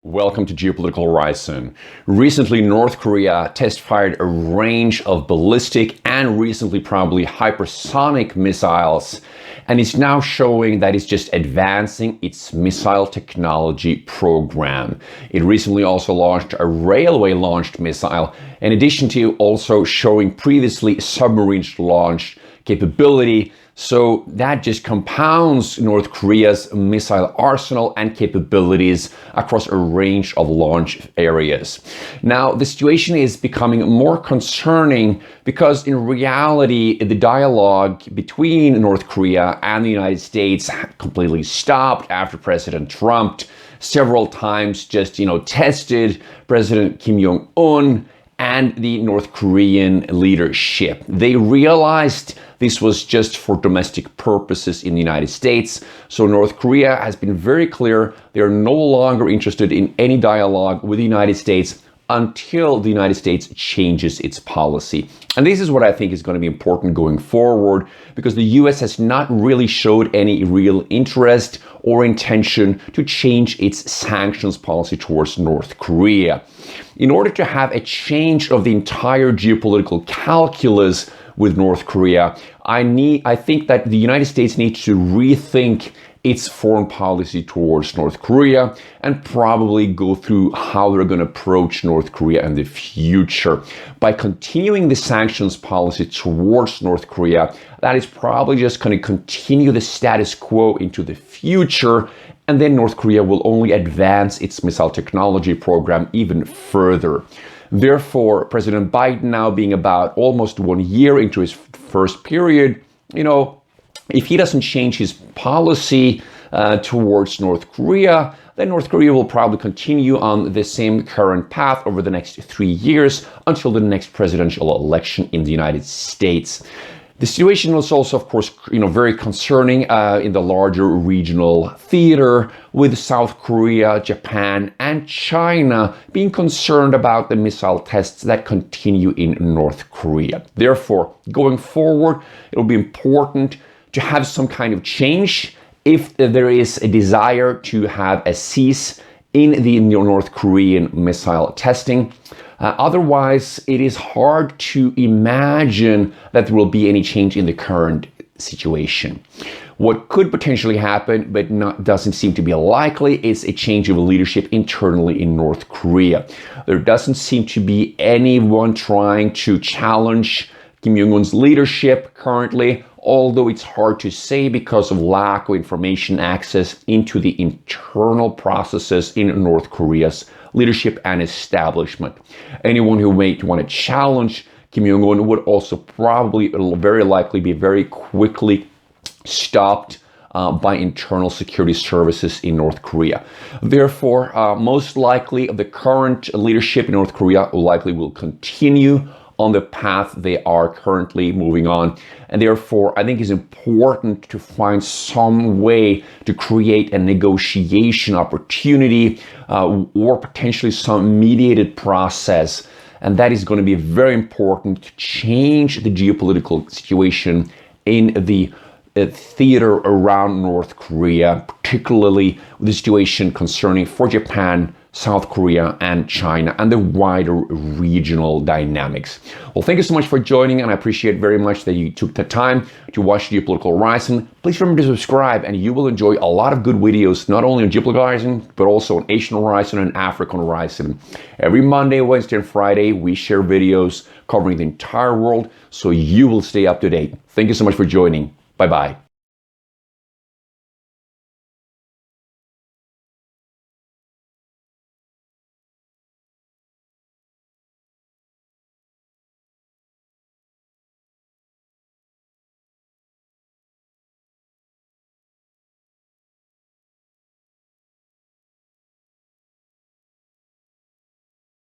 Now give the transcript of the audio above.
Welcome to Geopolitical Horizon. Recently, North Korea test-fired a range of ballistic and recently probably hypersonic missiles, and it's now showing that it's just advancing its missile technology program. It recently also launched a railway-launched missile, in addition to also showing previously submarine-launched capability. So that just compounds North Korea's missile arsenal and capabilities across a range of launch areas. Now, the situation is becoming more concerning because in reality, the dialogue between North Korea and the United States completely stopped after President Trump several times just, tested President Kim Jong-un and the North Korean leadership. They realized this was just for domestic purposes in the United States. So North Korea has been very clear they are no longer interested in any dialogue with the United States until the United States changes its policy. And this is what I think is going to be important going forward, because the US has not really showed any real interest or intention to change its sanctions policy towards North Korea. In order to have a change of the entire geopolitical calculus with North Korea, I think that the United States needs to rethink its foreign policy towards North Korea and probably go through how they're going to approach North Korea in the future. By continuing the sanctions policy towards North Korea, that is probably just going to continue the status quo into the future, and then North Korea will only advance its missile technology program even further. Therefore, President Biden, now being about almost 1 year into his first period, if he doesn't change his policy towards North Korea, then North Korea will probably continue on the same current path over the next 3 years until the next presidential election in the United States. The situation was also, of course, very concerning in the larger regional theater, with South Korea, Japan, and China being concerned about the missile tests that continue in North Korea. Therefore, going forward, it will be important to have some kind of change if there is a desire to have a cease in the North Korean missile testing. Otherwise, it is hard to imagine that there will be any change in the current situation. What could potentially happen, but doesn't seem to be likely, is a change of leadership internally in North Korea. There doesn't seem to be anyone trying to challenge Kim Jong-un's leadership currently, although it's hard to say because of lack of information access into the internal processes in North Korea's leadership and establishment. Anyone who may want to challenge Kim Jong-un would also probably, very likely, be very quickly stopped by internal security services in North Korea. Therefore, most likely, the current leadership in North Korea likely will continue on the path they are currently moving on. And therefore, I think it's important to find some way to create a negotiation opportunity or potentially some mediated process. And that is going to be very important to change the geopolitical situation in the theater around North Korea, particularly the situation concerning for Japan, South Korea, and China, and the wider regional dynamics. Well, thank you so much for joining, and I appreciate very much that you took the time to watch Geopolitical Horizon. Please remember to subscribe, and you will enjoy a lot of good videos, not only on Geopolitical Horizon, but also on Asian Horizon and African Horizon. Every Monday, Wednesday, and Friday, we share videos covering the entire world, so you will stay up to date. Thank you so much for joining. Bye-bye.